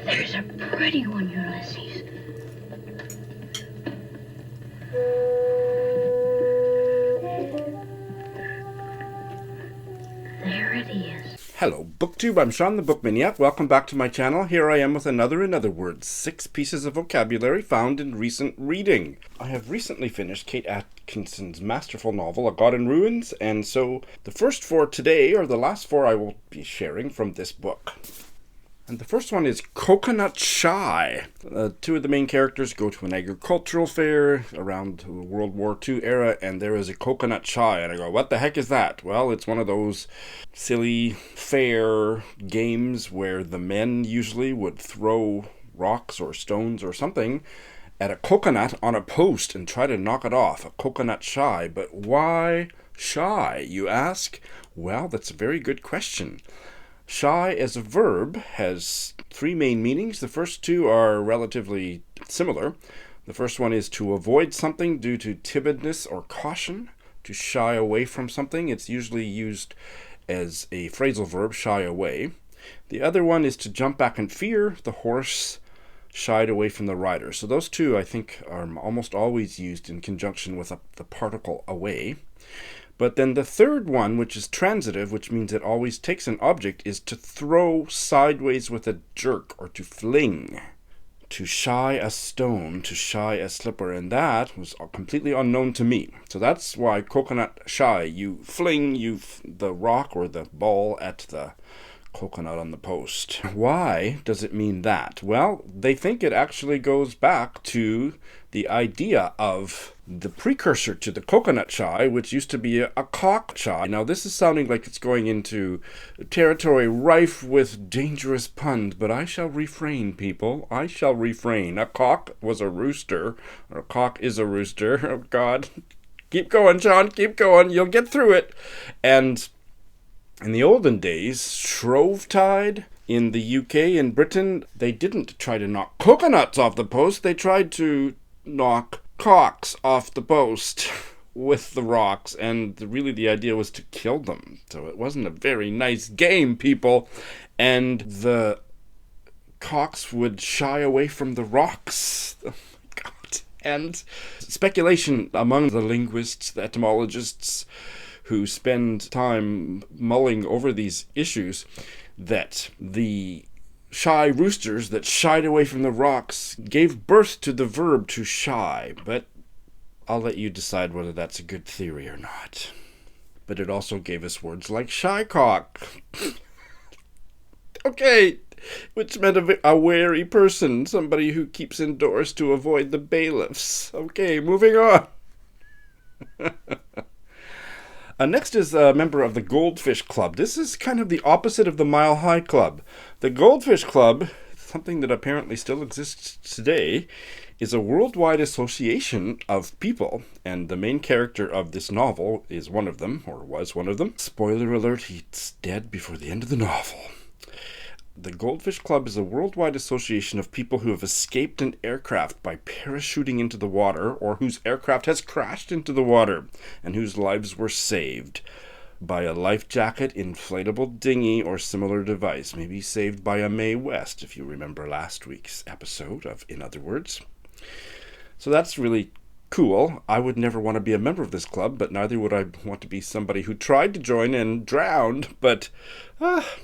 There's a pretty one, Ulysses. There it is. Hello, BookTube. I'm Sean the Book Maniac. Welcome back to my channel. Here I am with another In Other Words, 6 pieces of vocabulary found in recent reading. I have recently finished Kate Atkinson's masterful novel, A God in Ruins, and so the first 4 today are the last 4 I will be sharing from this book. And the first one is Coconut Shy. 2 of the main characters go to an agricultural fair around the World War II era, and there is a coconut shy. And I go, what the heck is that? Well, it's one of those silly fair games where the men usually would throw rocks or stones or something at a coconut on a post and try to knock it off. A coconut shy. But why shy, you ask? Well, that's a very good question. Shy as a verb has 3 main meanings. The first 2 are relatively similar. The first one is to avoid something due to timidness or caution, to shy away from something. It's usually used as a phrasal verb, shy away. The other one is to jump back in fear. The horse shied away from the rider. So those 2, I think, are almost always used in conjunction with the particle away. But then the third one, which is transitive, which means it always takes an object, is to throw sideways with a jerk or to fling. To shy a stone, to shy a slipper, and that was completely unknown to me. So that's why coconut shy. You fling the rock or the ball at the coconut on the post. Why does it mean that? Well, they think it actually goes back to the idea of the precursor to the coconut shy, which used to be a cockshy. Now, this is sounding like it's going into territory rife with dangerous puns, but I shall refrain, people. I shall refrain. A cock was a rooster, or a cock is a rooster. Oh, God. Keep going, Sean. Keep going. You'll get through it. And in the olden days, Shrovetide in the UK and Britain, they didn't try to knock coconuts off the post. They tried to knock cocks off the post with the rocks, and really the idea was to kill them. So it wasn't a very nice game, people. And the cocks would shy away from the rocks. Oh my God. And speculation among the linguists, the etymologists, who spend time mulling over these issues, that the shy roosters that shied away from the rocks gave birth to the verb to shy. But I'll let you decide whether that's a good theory or not. But it also gave us words like shycock. Okay, which meant a wary person, somebody who keeps indoors to avoid the bailiffs. Okay, moving on. Next is a member of the Goldfish Club. This is kind of the opposite of the Mile High Club. The Goldfish Club, something that apparently still exists today, is a worldwide association of people, and the main character of this novel is one of them, or was one of them. Spoiler alert, he's dead before the end of the novel. The Goldfish Club is a worldwide association of people who have escaped an aircraft by parachuting into the water, or whose aircraft has crashed into the water, and whose lives were saved by a life jacket, inflatable dinghy, or similar device. Maybe saved by a Mae West, if you remember last week's episode of In Other Words. So that's really cool. I would never want to be a member of this club, but neither would I want to be somebody who tried to join and drowned, but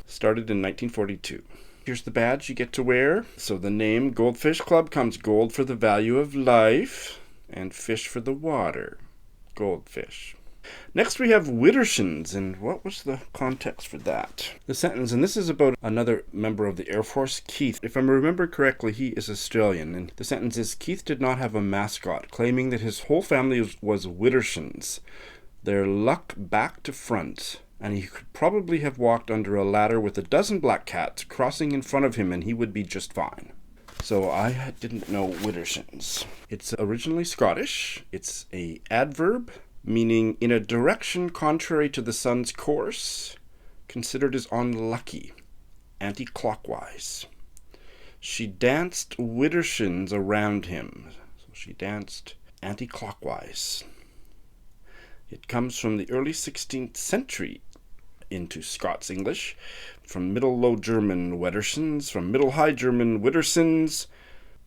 started in 1942. Here's the badge you get to wear. So the name Goldfish Club comes gold for the value of life and fish for the water. Goldfish. Next we have widdershins, and what was the context for that? The sentence, and this is about another member of the Air Force, Keith. If I remember correctly, he is Australian, and the sentence is, Keith did not have a mascot, claiming that his whole family was widdershins. Their luck back to front, and he could probably have walked under a ladder with a dozen black cats crossing in front of him, and he would be just fine. So I didn't know widdershins. It's originally Scottish. It's a adverb, meaning in a direction contrary to the sun's course, considered as unlucky, anti-clockwise. She danced widdershins around him. So she danced anti-clockwise. It comes from the early 16th century into Scots English from Middle Low German widdershins, from Middle High German widdershins,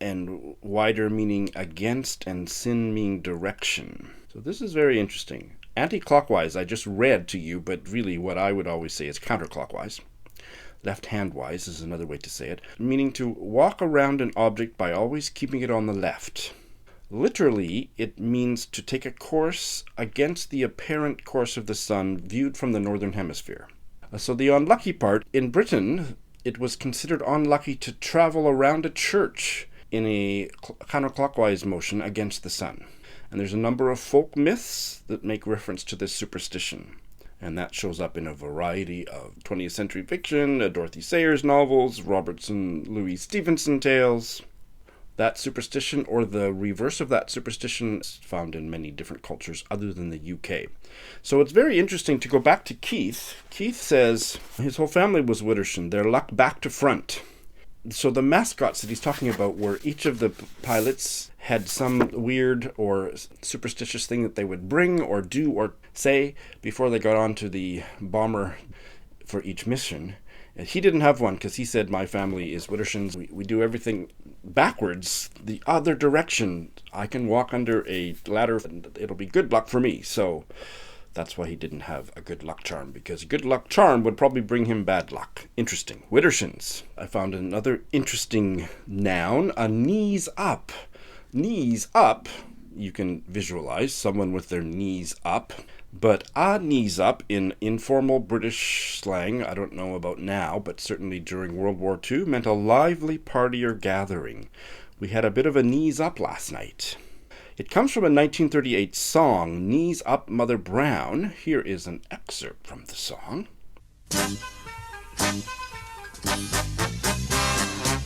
and wider meaning against, and sin meaning direction. So this is very interesting. Anti-clockwise, I just read to you, but really what I would always say is counterclockwise. Left-hand-wise is another way to say it, meaning to walk around an object by always keeping it on the left. Literally, it means to take a course against the apparent course of the sun viewed from the northern hemisphere. So the unlucky part, in Britain, it was considered unlucky to travel around a church in a counterclockwise motion against the sun. And there's a number of folk myths that make reference to this superstition. And that shows up in a variety of 20th century fiction, Dorothy Sayers novels, Robertson Louis Stevenson tales. That superstition, or the reverse of that superstition, is found in many different cultures other than the UK. So it's very interesting to go back to Keith. Keith says his whole family was widdershin, their luck back to front. So the mascots that he's talking about were each of the pilots had some weird or superstitious thing that they would bring or do or say before they got onto the bomber for each mission. And he didn't have one because he said, my family is widdershins. We do everything backwards, the other direction. I can walk under a ladder and it'll be good luck for me. So that's why he didn't have a good luck charm, because a good luck charm would probably bring him bad luck. Interesting. Widdershins. I found another interesting noun, a knees up. Knees up, you can visualize someone with their knees up. But a knees up in informal British slang, I don't know about now, but certainly during World War II, meant a lively party or gathering. We had a bit of a knees up last night. It comes from a 1938 song, Knees Up Mother Brown. Here is an excerpt from the song.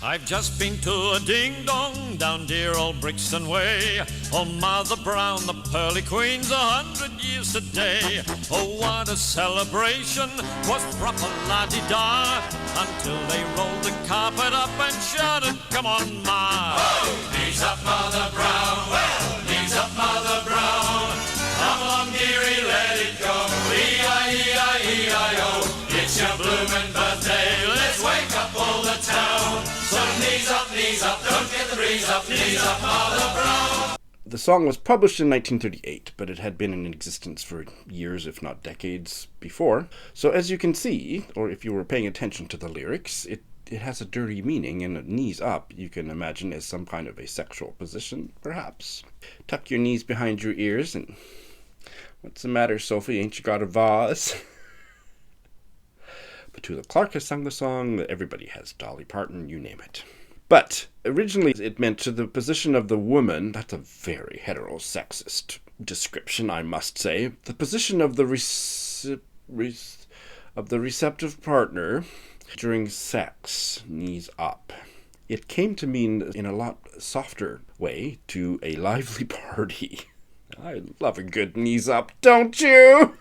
I've just been to a ding-dong down dear old Brixton way. Oh, Mother Brown, the pearly queen's 100 years today. Oh, what a celebration, was proper la-di-da, until they rolled the carpet up and shouted, come on, Ma. Oh, knees up, Mother Brown, well, knees up, Mother Brown. Come along, dearie, let it go, E-I-E-I-E-I-O. It's your bloomin' birthday, let's wake up all the town. So knees up, don't get the breeze up, knees up, Mother Brown. The song was published in 1938, but it had been in existence for years, if not decades, before. So as you can see, or if you were paying attention to the lyrics, it has a dirty meaning, and knees up you can imagine as some kind of a sexual position, perhaps. Tuck your knees behind your ears and... What's the matter, Sophie? Ain't you got a vase? Petula Clark has sung the song. Everybody has. Dolly Parton, you name it. But originally it meant to the position of the woman. That's a very heterosexist description, I must say. The position of the receptive partner during sex, knees up. It came to mean, in a lot softer way, to a lively party. I love a good knees up, don't you?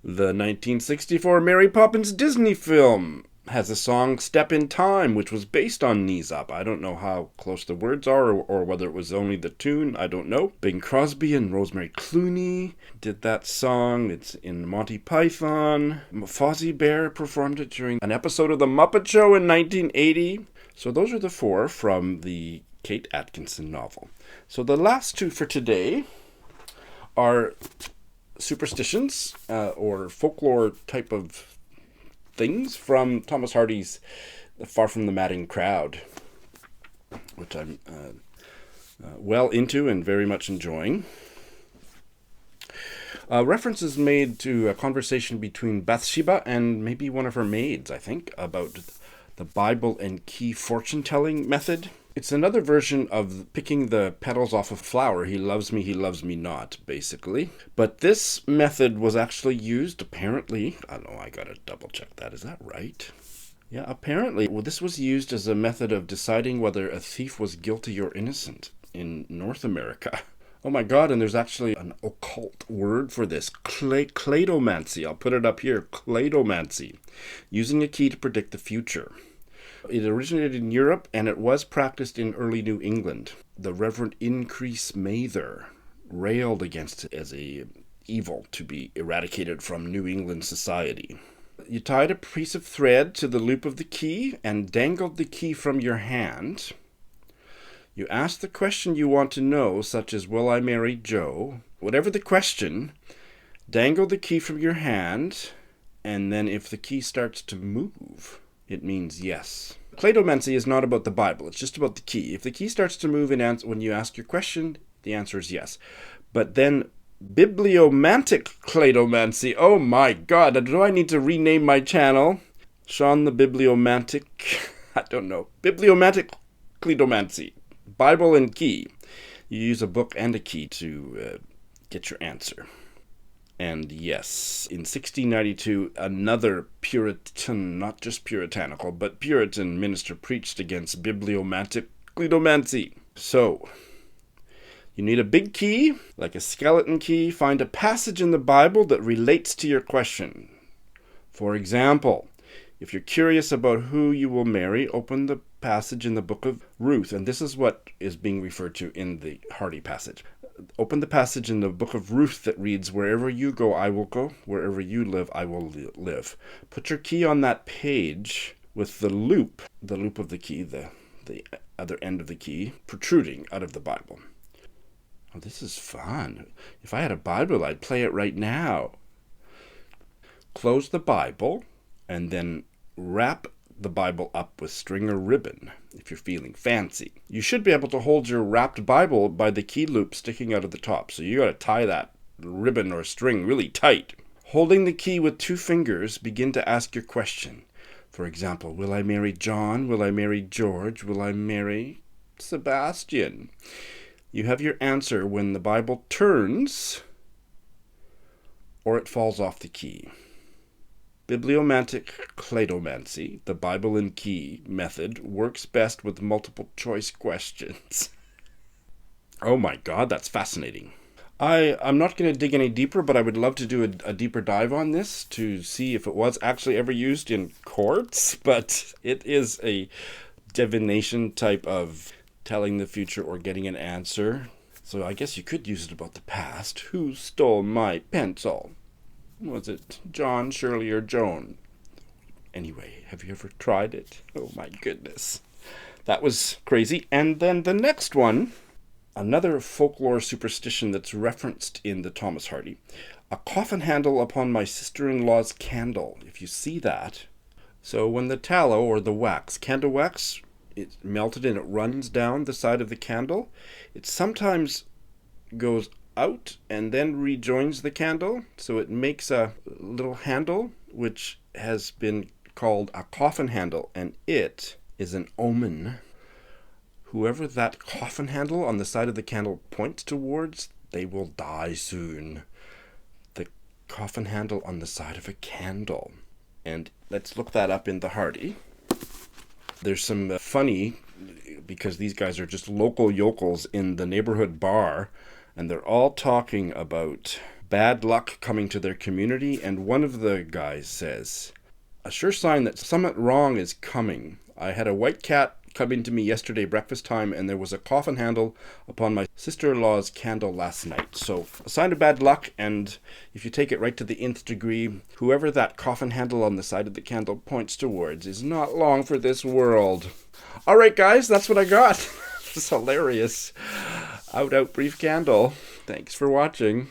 The 1964 Mary Poppins Disney film has a song, Step in Time, which was based on Knees Up. I don't know how close the words are, or whether it was only the tune, I don't know. Bing Crosby and Rosemary Clooney did that song. It's in Monty Python. Fozzie Bear performed it during an episode of The Muppet Show in 1980. So those are the four from the Kate Atkinson novel. So the last two for today are superstitions, or folklore type of things from Thomas Hardy's Far From the Madding Crowd, which I'm well into and very much enjoying. Reference is made to a conversation between Bathsheba and maybe one of her maids, I think, about the Bible and key fortune-telling method. It's another version of picking the petals off a flower. He loves me not, basically. But this method was actually used, apparently. I don't know, I gotta double check that. Is that right? Yeah, apparently. Well, this was used as a method of deciding whether a thief was guilty or innocent in North America. Oh my god, and there's actually an occult word for this. Cliedomancy. I'll put it up here. Cliedomancy. Using a key to predict the future. It originated in Europe, and it was practiced in early New England. The Reverend Increase Mather railed against it as a evil to be eradicated from New England society. You tied a piece of thread to the loop of the key and dangled the key from your hand. You asked the question you want to know, such as, will I marry Joe? Whatever the question, dangle the key from your hand, and then if the key starts to move, it means yes. Cliedomancy is not about the Bible, it's just about the key. If the key starts to move when you ask your question, the answer is yes. But then bibliomantic cliedomancy, oh my god, do I need to rename my channel? Sean the Bibliomantic, I don't know. Bibliomantic cliedomancy, Bible and key. You use a book and a key to get your answer. And yes, in 1692, another Puritan, not just puritanical, but Puritan minister preached against bibliomantic cliedomancy. So, you need a big key, like a skeleton key. Find a passage in the Bible that relates to your question. For example, if you're curious about who you will marry, open the passage in the book of Ruth. And this is what is being referred to in the Hardy passage. Open the passage in the book of Ruth that reads, wherever you go, I will go. Wherever you live, I will live. Put your key on that page with the loop of the key, the other end of the key, protruding out of the Bible. Oh, this is fun. If I had a Bible, I'd play it right now. Close the Bible and then wrap the Bible up with string or ribbon if you're feeling fancy. You should be able to hold your wrapped Bible by the key loop sticking out of the top. So you got to tie that ribbon or string really tight. Holding the key with 2 fingers, begin to ask your question. For example, will I marry John? Will I marry George? Will I marry Sebastian? You have your answer when the Bible turns or it falls off the key. Bibliomantic cliedomancy, the Bible and key method, works best with multiple choice questions. Oh my god, that's fascinating. I'm not going to dig any deeper, but I would love to do a deeper dive on this to see if it was actually ever used in courts, but it is a divination type of telling the future or getting an answer. So I guess you could use it about the past. Who stole my pencil? Was it John, Shirley, or Joan? Anyway, have you ever tried it? Oh my goodness. That was crazy. And then the next one, another folklore superstition that's referenced in the Thomas Hardy. A coffin handle upon my sister-in-law's candle. If you see that. So when the tallow or the wax, candle wax, it's melted and it runs down the side of the candle, it sometimes goes out and then rejoins the candle, so it makes a little handle which has been called a coffin handle, and it is an omen. Whoever that coffin handle on the side of the candle points towards, they will die soon. The coffin handle on the side of a candle. And let's look that up in the Hardy. There's some funny, because these guys are just local yokels in the neighborhood bar, and they're all talking about bad luck coming to their community, and one of the guys says, a sure sign that something wrong is coming. I had a white cat come into me yesterday breakfast time, and there was a coffin handle upon my sister-in-law's candle last night. So, a sign of bad luck, and if you take it right to the nth degree, whoever that coffin handle on the side of the candle points towards is not long for this world. Alright guys, that's what I got. It's hilarious. Out, brief candle. Thanks for watching.